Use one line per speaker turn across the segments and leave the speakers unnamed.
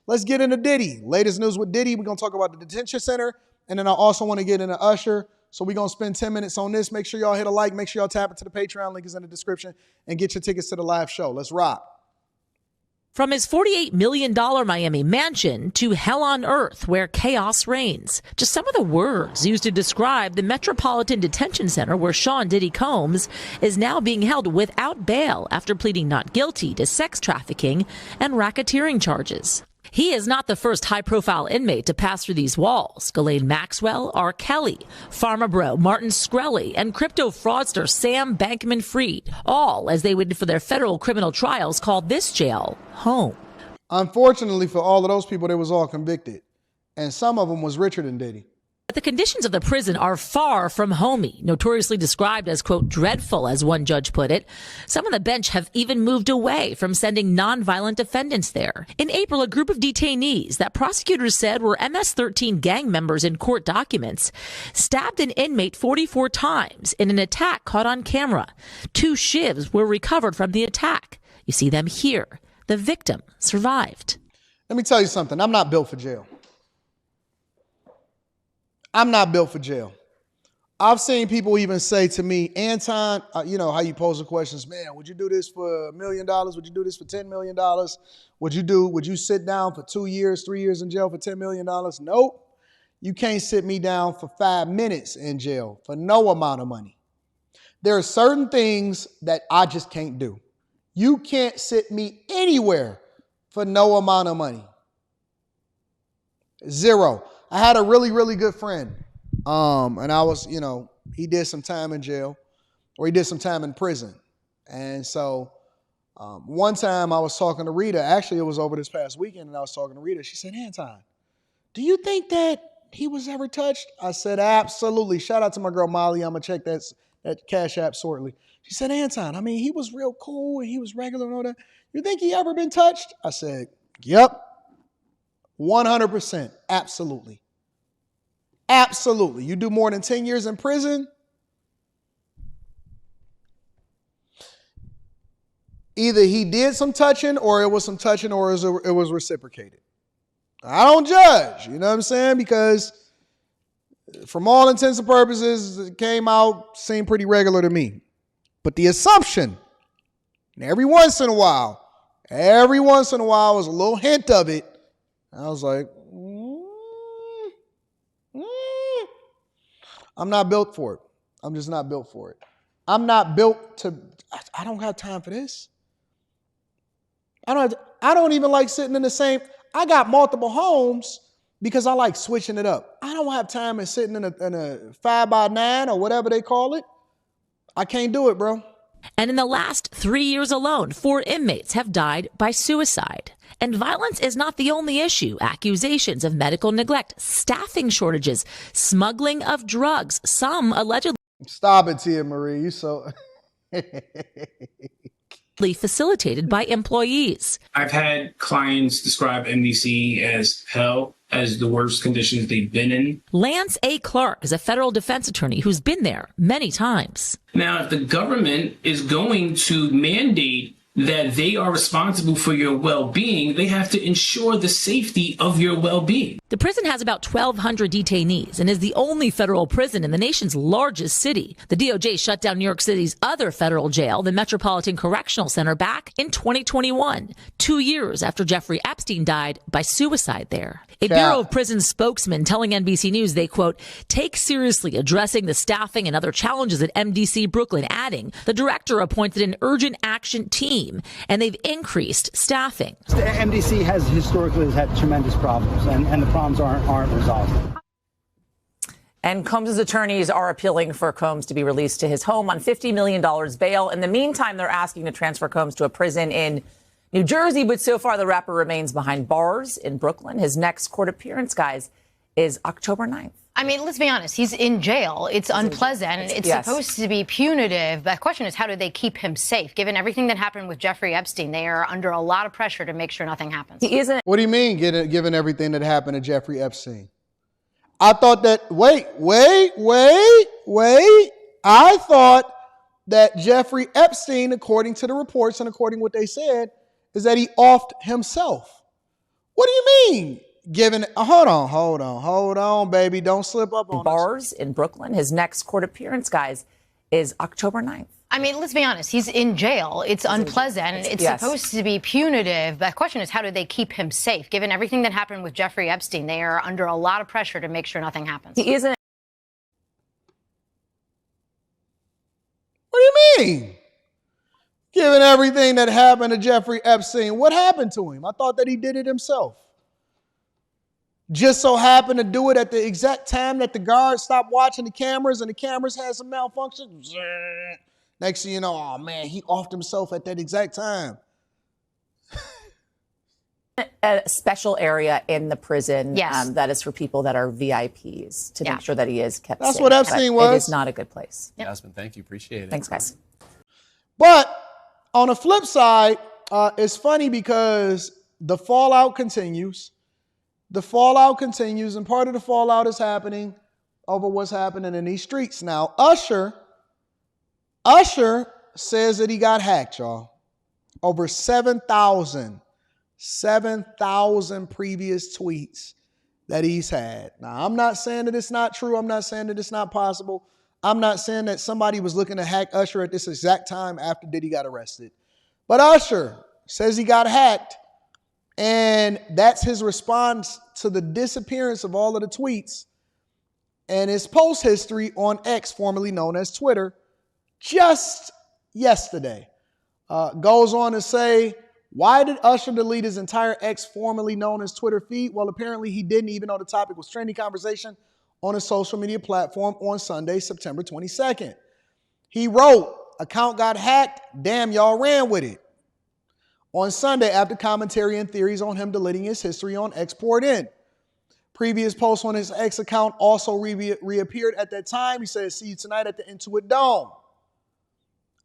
Let's get into Diddy. Latest news with Diddy. We're going to talk about the detention center. And then I also want to get into Usher. So we're going to spend 10 minutes on this. Make sure y'all hit a like. Make sure y'all tap into the Patreon. Link is in the description. And get your tickets to the live show. Let's rock.
From his $48 million Miami mansion to hell on earth where chaos reigns. Just some of the words used to describe the Metropolitan Detention Center where Sean Diddy Combs is now being held without bail after pleading not guilty to sex trafficking and racketeering charges. He is not the first high-profile inmate to pass through these walls. Ghislaine Maxwell, R. Kelly, Pharma Bro, Martin Shkreli, and crypto fraudster Sam Bankman-Fried, all as they waited for their federal criminal trials, called this jail home.
Unfortunately for all of those people, they was all convicted. And some of them was richer than Diddy.
But the conditions of the prison are far from homey, notoriously described as, quote, dreadful, as one judge put it. Some on the bench have even moved away from sending nonviolent defendants there. In April, a group of detainees that prosecutors said were MS-13 gang members in court documents stabbed an inmate 44 times in an attack caught on camera. 2 shivs were recovered from the attack. You see them here. The victim survived.
Let me tell you something. I'm not built for jail. I'm not built for jail. I've seen people even say to me, Anton, you know how you pose the questions, man, would you do this for $1 million? Would you do this for $10 million? Would you sit down for 2 years, 3 years in jail for $10 million? Nope. You can't sit me down for 5 minutes in jail for no amount of money. There are certain things that I just can't do. You can't sit me anywhere for no amount of money. Zero. I had a really, really good friend. And I was, he did some time in jail or he did some time in prison. And so one time I was talking to Rita. Actually, it was over this past weekend and I was talking to Rita. She said, Anton, do you think that he was ever touched? I said, absolutely. Shout out to my girl Molly. I'm going to check that Cash App shortly. She said, Anton, he was real cool and he was regular and all that. You think he ever been touched? I said, yep. 100%. Absolutely. Absolutely. You do more than 10 years in prison, either he did some touching or it was some touching or it was reciprocated. I don't judge, you know what I'm saying? Because from all intents and purposes, it came out, seemed pretty regular to me. But the assumption, and every once in a while was a little hint of it. I was like, I'm not built for it. I'm just not built for it. I'm not built to, I don't have time for this. I don't even like sitting in the same, I got multiple homes because I like switching it up. I don't have time and sitting in a 5x9 or whatever they call it. I can't do it, bro.
And in the last 3 years alone, 4 inmates have died by suicide. And violence is not the only issue. Accusations of medical neglect, staffing shortages, smuggling of drugs, some allegedly.
Stop it, Tia Marie. You so.
Facilitated by employees.
I've had clients describe MDC as hell, as the worst conditions they've been in.
Lance A. Clark is a federal defense attorney who's been there many times.
Now, if the government is going to mandate that they are responsible for your well-being, they have to ensure the safety of your well-being.
The prison has about 1,200 detainees and is the only federal prison in the nation's largest city. The DOJ shut down New York City's other federal jail, the Metropolitan Correctional Center, back in 2021, 2 years after Jeffrey Epstein died by suicide there. A Bureau of Prisons spokesman telling NBC News they, quote, take seriously addressing the staffing and other challenges at MDC Brooklyn, adding the director appointed an urgent action team and they've increased staffing.
The MDC has historically had tremendous problems and the problems aren't resolved.
And Combs' attorneys are appealing for Combs to be released to his home on $50 million bail. In the meantime, they're asking to transfer Combs to a prison in New Jersey, but so far the rapper remains behind bars in Brooklyn. His next court appearance, guys, is October 9th.
I mean, let's be honest. He's in jail. It's unpleasant. It's supposed to be punitive. The question is, how do they keep him safe? Given everything that happened with Jeffrey Epstein, they are under a lot of pressure to make sure nothing happens.
He isn't.
What do you mean, given everything that happened to Jeffrey Epstein? I thought that, wait. I thought that Jeffrey Epstein, according to the reports and according to what they said, is that he offed himself. What do you mean? Hold on, baby. Don't slip up on
bars in Brooklyn. His next court appearance, guys, is October 9th.
I mean, let's be honest. He's in jail. It's unpleasant. It's supposed to be punitive. The question is, how do they keep him safe? Given everything that happened with Jeffrey Epstein, they are under a lot of pressure to make sure nothing happens.
He isn't.
What do you mean? Given everything that happened to Jeffrey Epstein, what happened to him? I thought that he did it himself. Just so happened to do it at the exact time that the guards stopped watching the cameras and the cameras had some malfunction. Next thing you know, oh man, he offed himself at that exact time.
A special area in the prison
Yes.
that is for people that are VIPs to make sure that he is kept safe.
That's what Epstein was.
It is not a good place.
Jasmine, thank you. Appreciate it.
Thanks, guys.
But on the flip side, it's funny because the fallout continues. The fallout continues, and part of the fallout is happening over what's happening in these streets. Now, Usher says that he got hacked, y'all. Over 7,000 previous tweets that he's had. Now, I'm not saying that it's not true. I'm not saying that it's not possible. I'm not saying that somebody was looking to hack Usher at this exact time after Diddy got arrested. But Usher says he got hacked, and that's his response to the disappearance of all of the tweets and his post history on X, formerly known as Twitter, just yesterday. Goes on to say, why did Usher delete his entire X, formerly known as Twitter feed? Well, apparently he didn't, even though the topic was trending conversation on a social media platform on Sunday, September 22nd. He wrote, account got hacked, damn, y'all ran with it. On Sunday, after commentary and theories on him deleting his history on X poured in. Previous posts on his X account also reappeared at that time. He said, see you tonight at the Intuit Dome.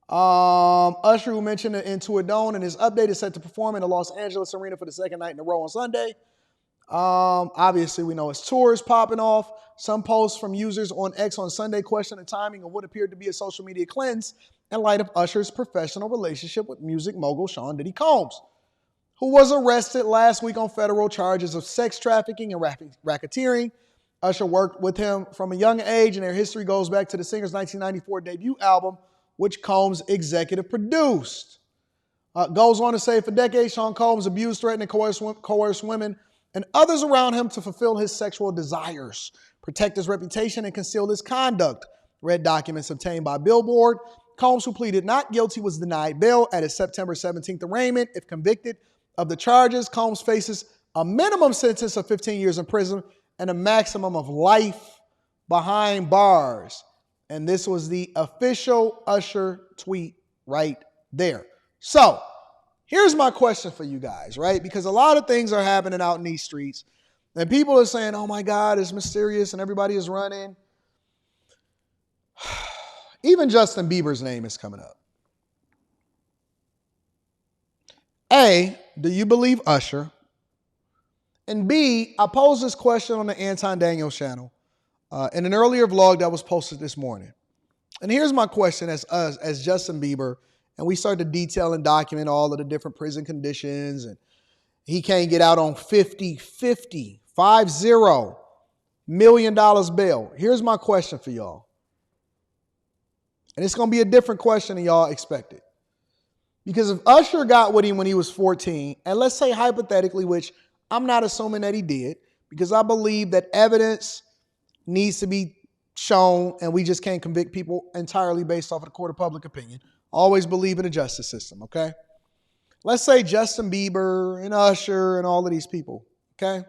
Usher, who mentioned the Intuit Dome in his update, is set to perform in the Los Angeles Arena for the second night in a row on Sunday. Obviously, we know his tour is popping off. Some posts from users on X on Sunday question the timing of what appeared to be a social media cleanse in light of Usher's professional relationship with music mogul Sean Diddy Combs, who was arrested last week on federal charges of sex trafficking and racketeering. Usher worked with him from a young age, and their history goes back to the singer's 1994 debut album, which Combs executive produced. Goes on to say, for decades, Sean Combs abused, threatened, and coerced women and others around him to fulfill his sexual desires, protect his reputation, and conceal his conduct. Read documents obtained by Billboard. Combs, who pleaded not guilty, was denied bail at his September 17th arraignment. If convicted of the charges, Combs faces a minimum sentence of 15 years in prison and a maximum of life behind bars. And this was the official Usher tweet right there. So here's my question for you guys, right? Because a lot of things are happening out in these streets, and people are saying, oh my God, it's mysterious, and everybody is running. Even Justin Bieber's name is coming up. A, do you believe Usher? And B, I posed this question on the Anton Daniels channel in an earlier vlog that was posted this morning. And here's my question as Justin Bieber, and we start to detail and document all of the different prison conditions, and he can't get out on $50 million bail. Here's my question for y'all. And it's going to be a different question than y'all expected. Because if Usher got with him when he was 14, and let's say hypothetically, which I'm not assuming that he did, because I believe that evidence needs to be shown, and we just can't convict people entirely based off of the court of public opinion. Always believe in the justice system, okay? Let's say Justin Bieber and Usher and all of these people, okay?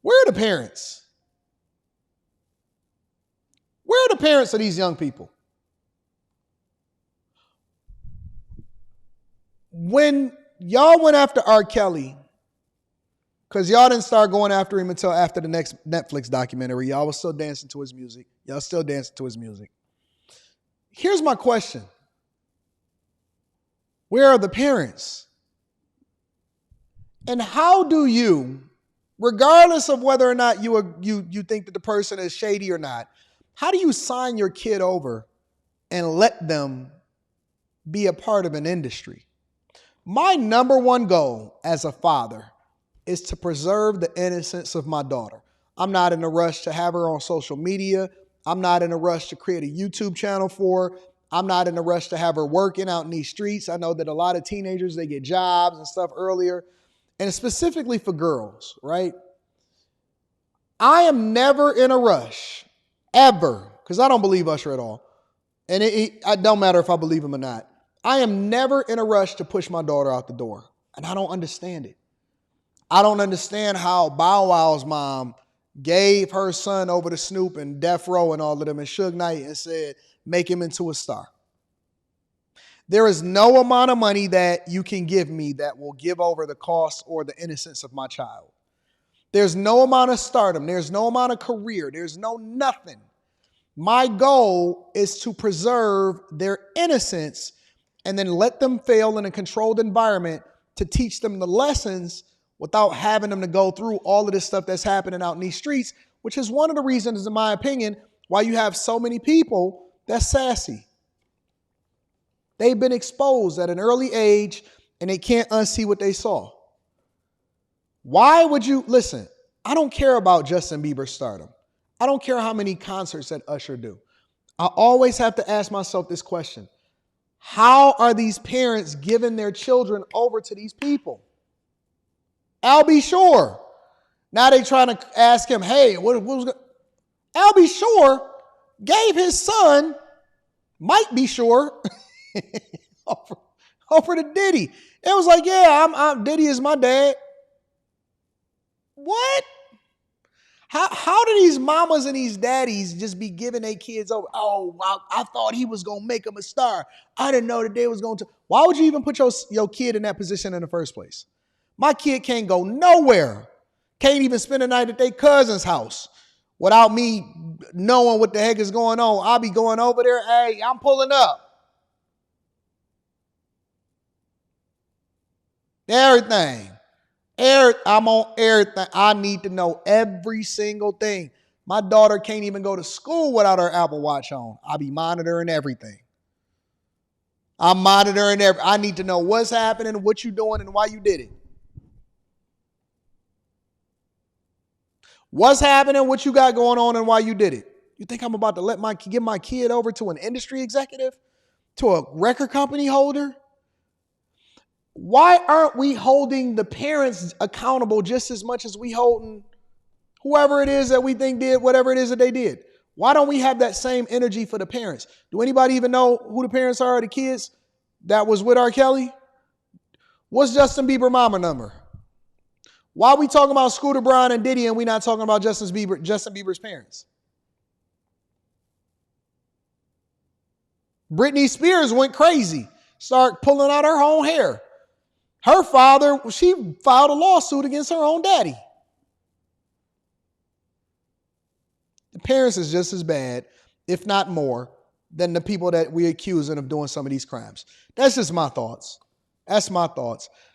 Where are the parents? Where are the parents of these young people? When y'all went after R. Kelly, because y'all didn't start going after him until after the next Netflix documentary, y'all was still dancing to his music. Y'all still dancing to his music. Here's my question. Where are the parents? And how do you, regardless of whether or not you think that the person is shady or not, how do you sign your kid over and let them be a part of an industry? My number one goal as a father is to preserve the innocence of my daughter. I'm not in a rush to have her on social media. I'm not in a rush to create a YouTube channel for her. I'm not in a rush to have her working out in these streets. I know that a lot of teenagers, they get jobs and stuff earlier, and specifically for girls, right? I am never in a rush, ever, because I don't believe Usher at all. And it don't matter if I believe him or not. I am never in a rush to push my daughter out the door. And I don't understand it. I don't understand how Bow Wow's mom gave her son over to Snoop and Death Row and all of them and Suge Knight and said, make him into a star. There is no amount of money that you can give me that will give over the cost or the innocence of my child. There's no amount of stardom. There's no amount of career. There's no nothing. My goal is to preserve their innocence and then let them fail in a controlled environment to teach them the lessons without having them to go through all of this stuff that's happening out in these streets, which is one of the reasons, in my opinion, why you have so many people that's sassy. They've been exposed at an early age and they can't unsee what they saw. Why would you, listen, I don't care about Justin Bieber's stardom. I don't care how many concerts that Usher do. I always have to ask myself this question. How are these parents giving their children over to these people? Al B. Sure. Now they trying to ask him, hey, what was going Al B. Sure gave his son, Mike B. Sure, over to Diddy. It was like, yeah, Diddy is my dad. What? How do these mamas and these daddies just be giving their kids over? Oh, wow, I thought he was going to make them a star. I didn't know that they was going to. Why would you even put your kid in that position in the first place? My kid can't go nowhere. Can't even spend the night at their cousin's house without me knowing what the heck is going on. I'll be going over there. Hey, I'm pulling up. Everything. I'm on everything. I need to know every single thing. My daughter can't even go to school without her Apple Watch on. I'll be monitoring everything. I'm monitoring everything. I need to know what's happening, what you're doing, and why you did it. What's happening, what you got going on, and why you did it. You think I'm about to give my kid over to an industry executive? To a record company holder? Why aren't we holding the parents accountable just as much as we holding whoever it is that we think did whatever it is that they did? Why don't we have that same energy for the parents? Do anybody even know who the parents are of the kids that was with R. Kelly? What's Justin Bieber mama number? Why are we talking about Scooter Braun and Diddy and we not talking about Justin Bieber's parents? Britney Spears went crazy, started pulling out her own hair. Her father, she filed a lawsuit against her own daddy. The parents is just as bad, if not more, than the people that we're accusing of doing some of these crimes. That's just my thoughts. That's my thoughts.